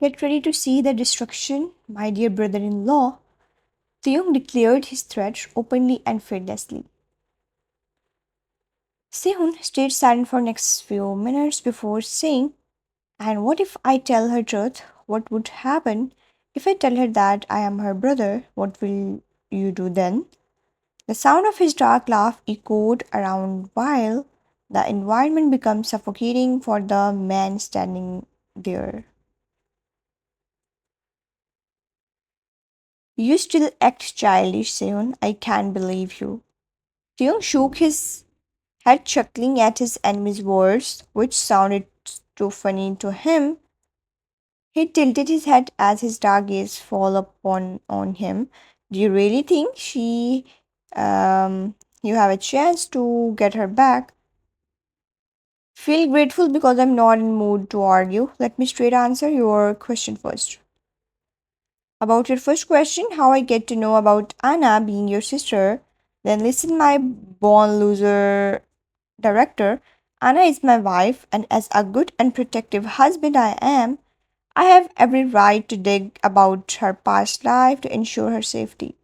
Get ready to see the destruction, my dear brother in law. Taehyung declared his threat openly and fearlessly. Sehun stayed silent for next few minutes before saying, "And what if I tell her truth? What would happen? If I tell her that I am her brother, what will you do then?" The sound of his dark laugh echoed around while the environment became suffocating for the man standing there. "You still act childish, Seon. I can't believe you." Seon shook his head, chuckling at his enemy's words, which sounded too funny to him. He tilted his head as his dark gaze fell upon on him. "Do you really think um, you have a chance to get her back?" "Feel grateful because I'm not in mood to argue. Let me straight answer your question first. About your first question, how I get to know about Anna being your sister, then listen, my born loser director. Anna is my wife, and as a good and protective husband I have every right to dig about her past life to ensure her safety.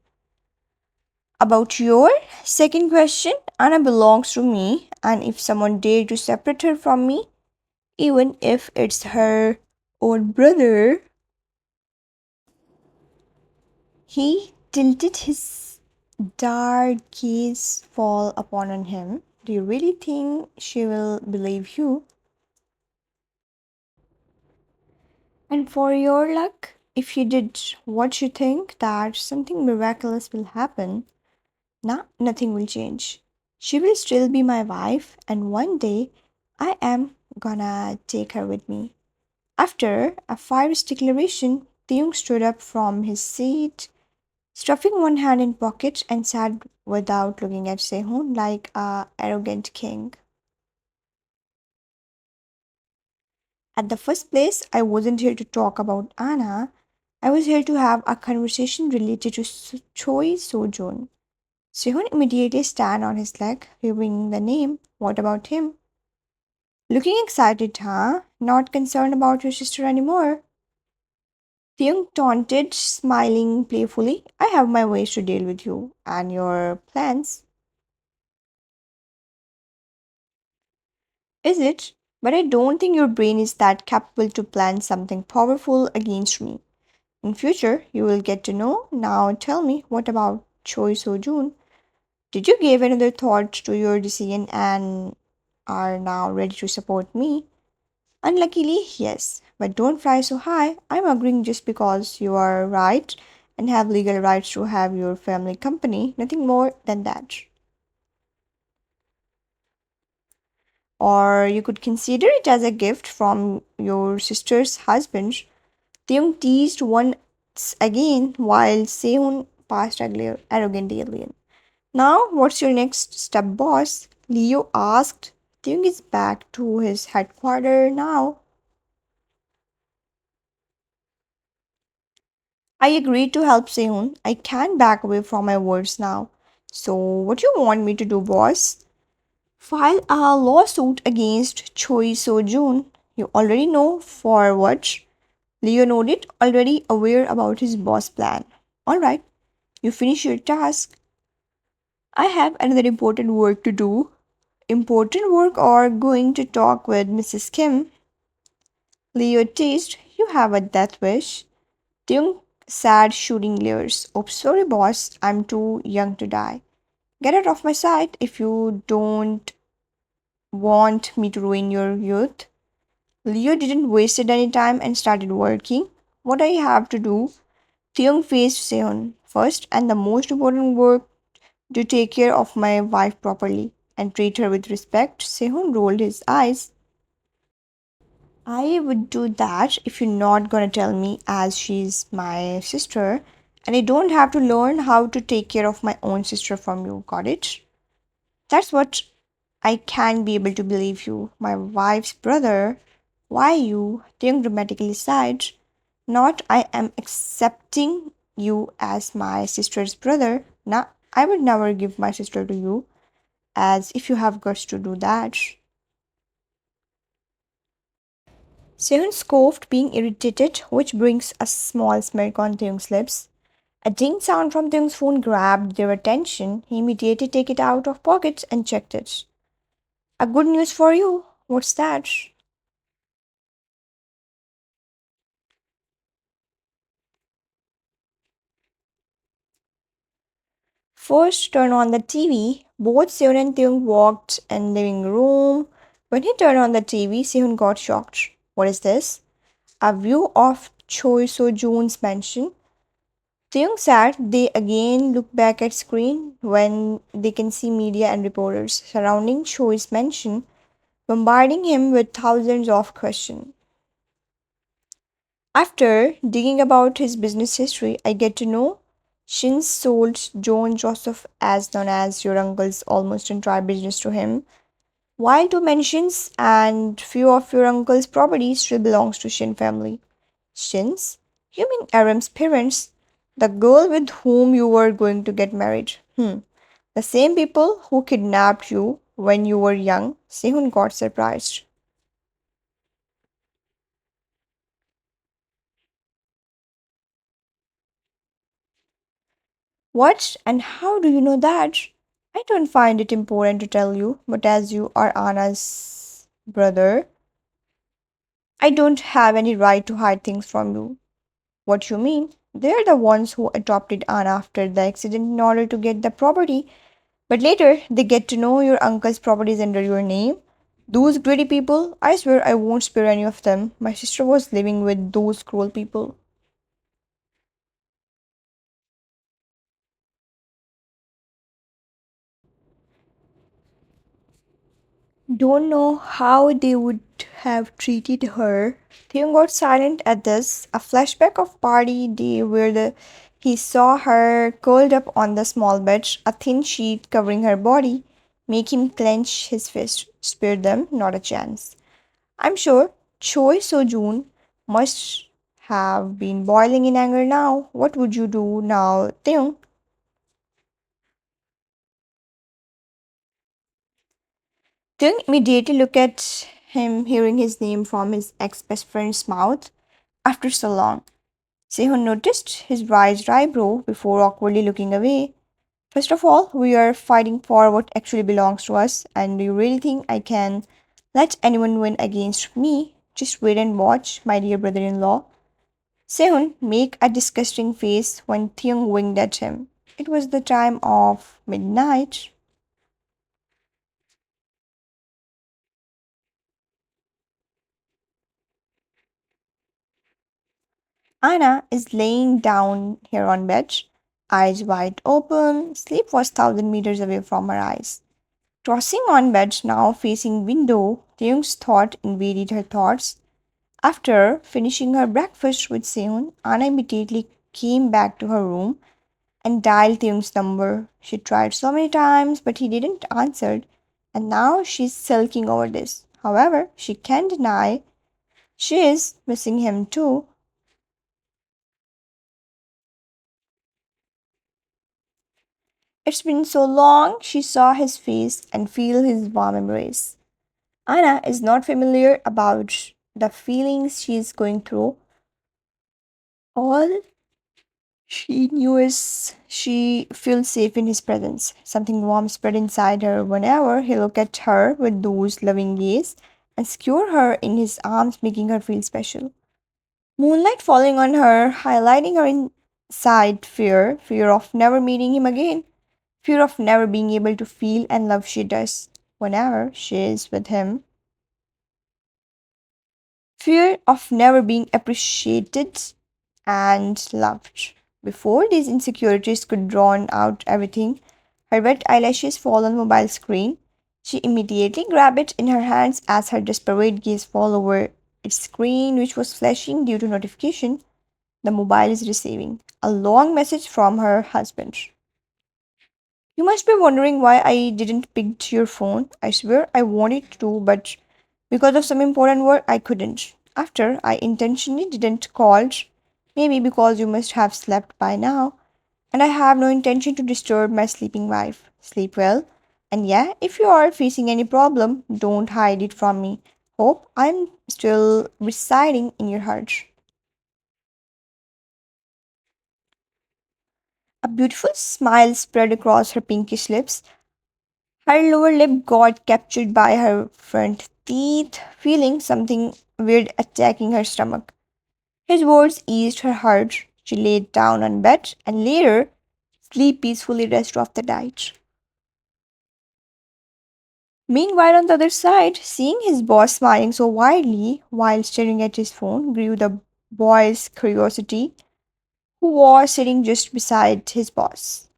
About your second question, Anna belongs to me, and if someone dare to separate her from me, even if it's her own brother." He tilted his dark gaze fall upon on him. "Do you really think she will believe you?" "And for your luck, if you did what you think, that something miraculous will happen, nah, nothing will change. She will still be my wife, and one day I am gonna take her with me." After a fierce declaration, Theung stood up from his seat, stuffing one hand in pocket, and sat without looking at Sehun like a arrogant king. "At the first place, I wasn't here to talk about Anna. I was here to have a conversation related to Choi Sojun." Sehun immediately stand on his leg, reviewing the name. "What about him?" "Looking excited, huh? Not concerned about your sister anymore?" Theung taunted, smiling playfully. "I have my ways to deal with you and your plans." "Is it? But I don't think your brain is that capable to plan something powerful against me. In future, you will get to know. Now tell me, what about Choi Soo-jun? Did you give another thought to your decision and are now ready to support me?" "Unluckily, yes. But don't fly so high. I'm agreeing just because you are right and have legal rights to have your family company. Nothing more than that. Or you could consider it as a gift from your sister's husband." Theung teased once again while Seon passed a arrogant alien. "Now, what's your next step, boss?" Leo asked. Theung is back to his headquarters now. I agreed to help Seon. I can't back away from my words now. "So, what do you want me to do, boss?" "File a lawsuit against Choi So-jun. You already know for what." Leo nodded, already aware about his boss plan. "All right, you finish your task. I have another important work to do." "Important work or going to talk with Mrs. Kim?" Leo teased. "You have a death wish." Tung sad, shooting glares. "Oh, sorry, boss. I'm too young to die. Get out of my sight if you don't want me to ruin your youth." Leo didn't waste any time and started working. "What I have to do?" Theung faced Seon. "First and the most important work, to take care of my wife properly and treat her with respect." Sehun rolled his eyes. "I would do that if you're not gonna tell me, as she's my sister, and I don't have to learn how to take care of my own sister from you. Got it?" "That's what I can be able to believe you. My wife's brother. Why you?" Theung dramatically sighed. "Not I am accepting you as my sister's brother. Nah, I would never give my sister to you, as if you have guts to do that." Sehun scoffed, being irritated, which brings a small smirk on Taehyung's lips. A ding sound from Taehyung's phone grabbed their attention. He immediately took it out of pocket and checked it. A good news for you. What's that? First, turn on the TV. Both Sehun and Taehyung walked in the living room. When he turned on the TV, Sehun got shocked. What is this? A view of Choi So Joon's mansion. Taehyung sat. They again look back at screen when they can see media and reporters surrounding Choi's mansion, bombarding him with thousands of questions. After digging about his business history, I get to know Shin sold John Joseph, as known as your uncle's almost entire business, to him, while two mansions and few of your uncle's property still belongs to Shin family. Shin's? You mean Aram's parents? The girl with whom you were going to get married. The same people who kidnapped you when you were young. Sehun got surprised. What and how do you know that? I don't find it important to tell you, but as you are Anna's brother, I don't have any right to hide things from you. What you mean? They're the ones who adopted Anna after the accident in order to get the property. But later, they get to know your uncle's property is under your name. Those greedy people, I swear I won't spare any of them. My sister was living with those cruel people. Don't know how they would have treated her. Theon got silent at this. A flashback of party day where he saw her curled up on the small bed, a thin sheet covering her body, make him clench his fist. Spare them, not a chance. I'm sure Choi Sojun must have been boiling in anger now. What would you do now, Theung? Theung immediately looked at him, hearing his name from his ex-best friend's mouth after so long. Sehun noticed his raised eyebrow before awkwardly looking away. First of all, we are fighting for what actually belongs to us, and do you really think I can let anyone win against me? Just wait and watch, my dear brother in law. Sehun make a disgusting face when Theung winked at him. It was the time of midnight. Anna is laying down here on bed, eyes wide open. Sleep was 1,000 meters away from her eyes. Tossing on bed now facing window, Theung's thought invaded her thoughts. After finishing her breakfast with Seun, Anna immediately came back to her room and dialed Theung's number. She tried so many times, but he didn't answer, and now she's sulking over this. However, she can't deny she is missing him too. It's been so long, she saw his face and feel his warm embrace. Anna is not familiar about the feelings she is going through. All she knew is she feels safe in his presence. Something warm spread inside her whenever he looked at her with those loving gaze and secure her in his arms, making her feel special. Moonlight falling on her, highlighting her inside fear of never meeting him again, fear of never being able to feel and love she does whenever she is with him. Fear of never being appreciated and loved. Before these insecurities could drown out everything, her wet eyelashes fall on the mobile screen. She immediately grabbed it in her hands as her desperate gaze fell over its screen, which was flashing due to notification the mobile is receiving. A long message from her husband. You must be wondering why I didn't pick your phone. I swear I wanted to, but because of some important work, I couldn't. After I intentionally didn't call, maybe because you must have slept by now, and I have no intention to disturb my sleeping wife. Sleep well. And yeah, if you are facing any problem, don't hide it from me. Hope I'm still residing in your heart. A beautiful smile spread across her pinkish lips. Her lower lip got captured by her front teeth, feeling something weird attacking her stomach. His words eased her heart. She laid down on bed and later sleep peacefully rest of the night. Meanwhile, on the other side, seeing his boss smiling so widely while staring at his phone grew the boy's curiosity, who was sitting just beside his boss.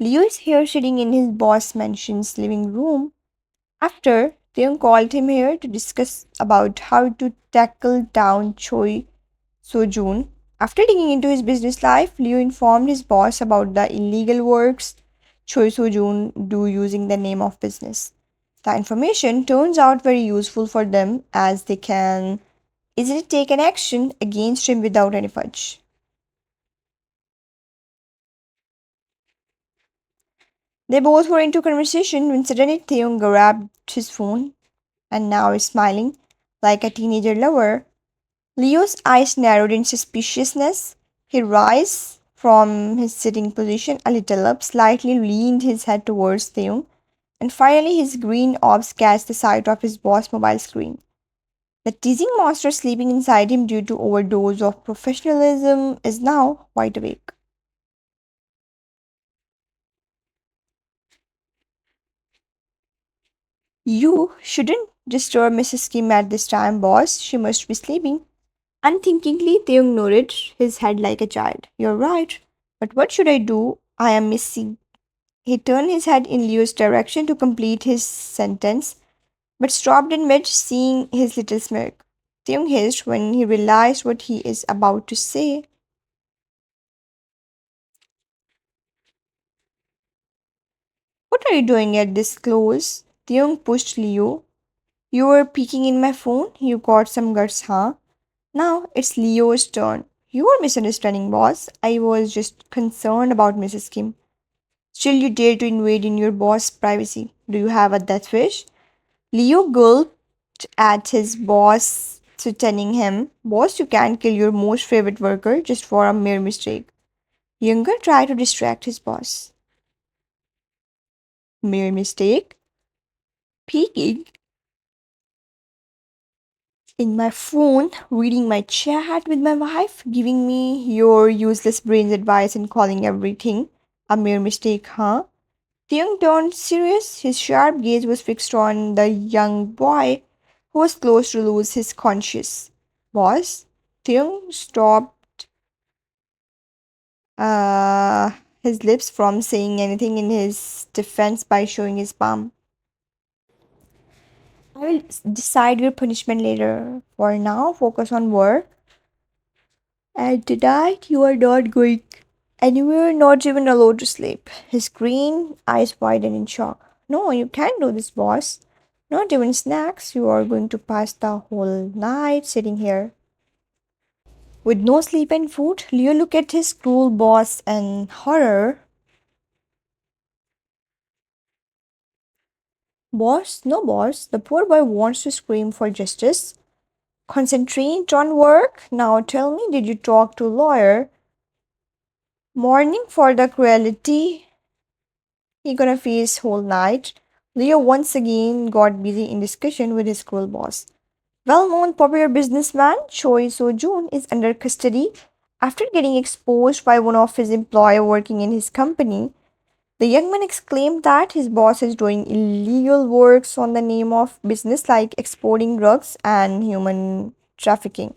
Leo is here sitting in his boss mansion's living room after Taehyung called him here to discuss about how to tackle down Choi Sojun. After digging into his business life, Leo informed his boss about the illegal works Choi Sojun do using the name of business. The information turns out very useful for them as they can easily take an action against him without any fudge. They both were into conversation when suddenly Taehyung grabbed his phone and now is smiling like a teenager lover. Leo's eyes narrowed in suspiciousness. He rose from his sitting position a little up, slightly leaned his head towards Taehyung, and finally his green orbs catch the sight of his boss' mobile screen. The teasing monster sleeping inside him due to overdose of professionalism is now wide awake. You shouldn't disturb Mrs. Kim at this time, boss. She must be sleeping. Unthinkingly, Taehyung nodded his head like a child. You're right. But what should I do? I am missing. He turned his head in Leo's direction to complete his sentence, but stopped in mid, seeing his little smirk. Taehyung hissed when he realized what he is about to say. What are you doing at this close? Taehyung pushed Leo. You were peeking in my phone? You got some guts, huh? Now it's Leo's turn. You were misunderstanding, boss. I was just concerned about Mrs. Kim. Still, you dare to invade in your boss' privacy. Do you have a death wish? Leo gulped at his boss, threatening him. Boss, you can't kill your most favorite worker just for a mere mistake. Younger tried to distract his boss. Mere mistake? Peeking in my phone, reading my chat with my wife, giving me your useless brains advice and calling everything a mere mistake, huh? Tyung turned serious. His sharp gaze was fixed on the young boy who was close to lose his conscience. Boss, Tyung stopped uh, his lips from saying anything in his defense by showing his palm. I will decide your punishment later. For now, focus on work. And tonight, you are not going anywhere, not even allowed to sleep. His green eyes widened in shock. No, you can't do this, boss. Not even snacks. You are going to pass the whole night sitting here. With no sleep and food, Leo looked at his cruel boss in horror. Boss, no boss. The poor boy wants to scream for justice. Concentrate on work. Now tell me, did you talk to lawyer? Morning for the cruelty he gonna face whole night. Leo once again got busy in discussion with his cruel boss. Well-known popular businessman Choi So-jun is under custody after getting exposed by one of his employer working in his company. The young man exclaimed that his boss is doing illegal works on the name of business like exporting drugs and human trafficking.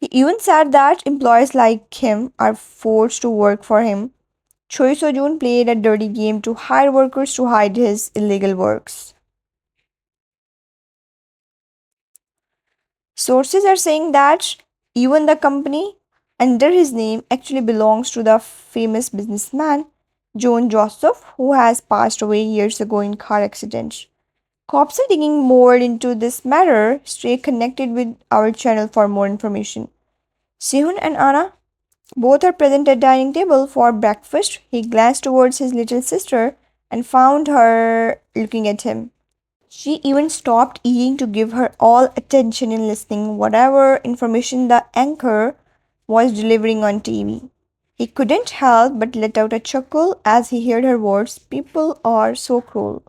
He even said that employees like him are forced to work for him. Choi Soo-jun played a dirty game to hire workers to hide his illegal works. Sources are saying that even the company under his name actually belongs to the famous businessman John Joseph, who has passed away years ago in car accident. Cops are digging more into this matter. Stay connected with our channel for more information. Sehun and Anna, Both are present at dining table for breakfast. He glanced towards his little sister and found her looking at him. She even stopped eating to give her all attention in listening whatever information the anchor was delivering on TV. He couldn't help but let out a chuckle as he heard her words. People are so cruel.